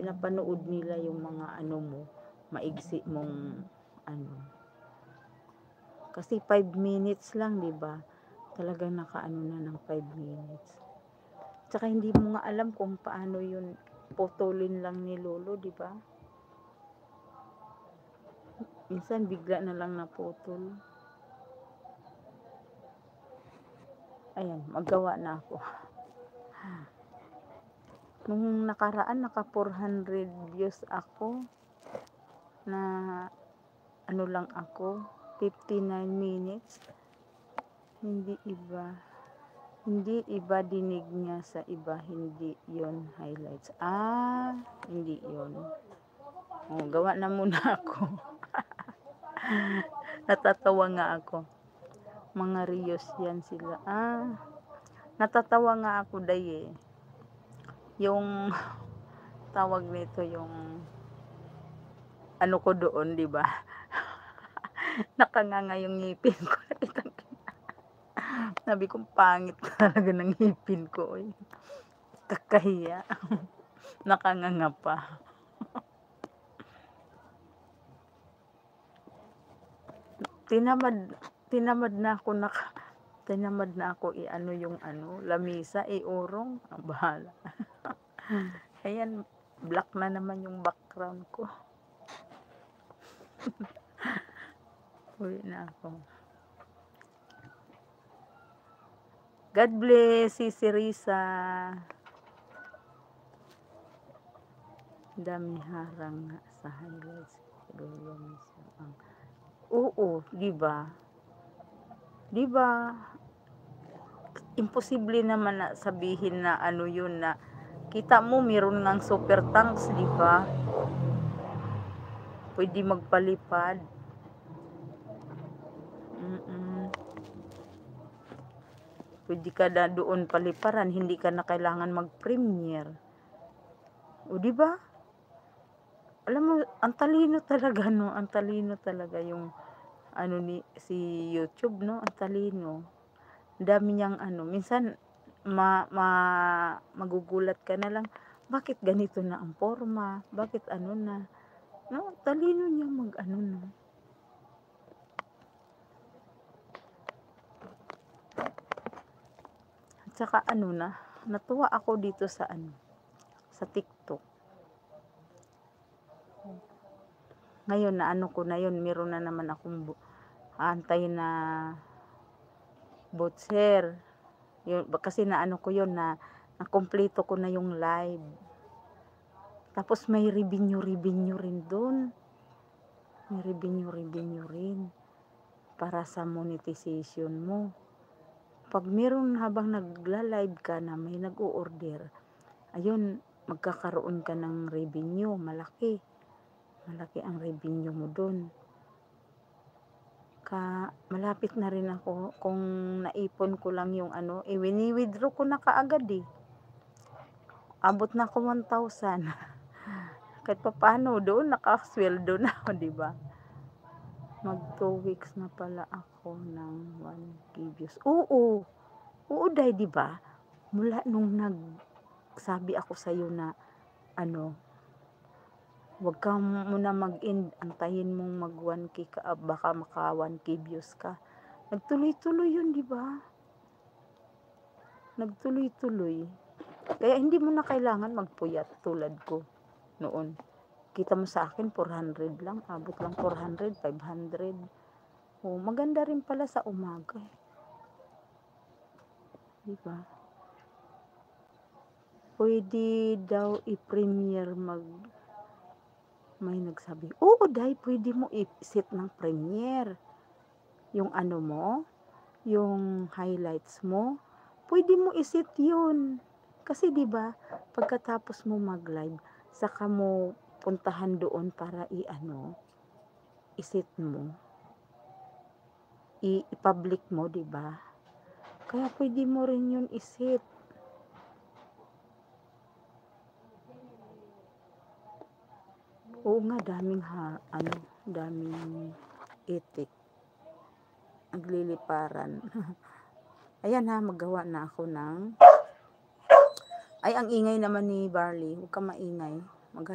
pinapanood nila yung mga ano mo, maigsi mong ano. Kasi 5 minutes lang, 'di ba? Talagang nakaano na ng 5 minutes. Tsaka hindi mo nga alam kung paano yun putulin lang ni lolo, 'di ba? Minsan bigla na lang naputol. Ayan, maggawa na ako. Nung nakaraan, naka 400 views ako na ano lang ako, 59 minutes. Hindi iba dinig niya sa iba, hindi yon highlights. Hindi yon. Oh, gawa na muna ako. Natatawa nga ako. Mga Rios yan sila. Natatawa nga ako day eh. Yung tawag nito yung ano ko doon, 'di ba? Nakanganga yung ngipin ko. Sabi ko pangit talaga ng ngipin ko. Eh. Kakahiya. Nakanganga pa. Tinamad na ako i-ano yung lamisa, iurong. Ang bahala. Ayan, black na naman yung background ko. Uwi na ako. God bless, si Risa. Dami harang nga sa highlights. Oo, di ba? Di ba? Imposible naman na sabihin na ano yun na kita mo meron ngang super tanks, di ba? Pwede magpalipad. Pwede ka na doon paliparan, hindi ka na kailangan mag-premiere. O di ba? Alam mo, ang talino talaga no, ang talino talaga yung ano ni si YouTube no, ang talino. Dami niyang minsan magugulat ka na lang, bakit ganito na ang forma? Bakit ano na? No, talino niya mag-ano no. At saka natuwa ako dito sa sa TikTok. Ngayon na ko na yun, meron na naman akong antay na botser. Yun, kasi ko yun na nakompleto ko na yung live. Tapos may revenue rin doon. May revenue rin para sa monetization mo. Pag meron habang nagla-live ka na may nag-o-order, ayun, magkakaroon ka ng revenue, malaki. Malaki ang revenue mo doon. Malapit na rin ako kung naipon ko lang yung wini-withdraw ko na kaagad eh. Abot na ako 1,000. Kahit pa paano doon nakasweldo na, di ba? Mag 2 weeks na pala ako ng 1K views. Oo, dahil di ba? Mula nung nagsabi ako sa iyo na wag ka muna mag-end, antayin mong mag 1K ka, baka maka 1K views ka. Nagtuloy-tuloy yun, di ba? Nagtuloy-tuloy. Kaya hindi mo na kailangan magpuyat tulad ko noon. Kita mo sa akin 400 lang, abot lang 400, 500. Oh, maganda rin pala sa umaga. Di ba? Pwede daw i-premiere may nagsabi, oo dahil pwede mo i-set ng premiere. Yung mo, yung highlights mo, pwede mo i-set yun. Kasi di ba pagkatapos mo mag-live, saka mo puntahan doon para i-set mo. I-public mo, di ba? Kaya pwede mo rin yun i-set. Oo nga, daming itik. Nagliliparan. Ayan maggawa na ako ng... Ay, ang ingay naman ni Barley. Huwag ka maingay. Maghahi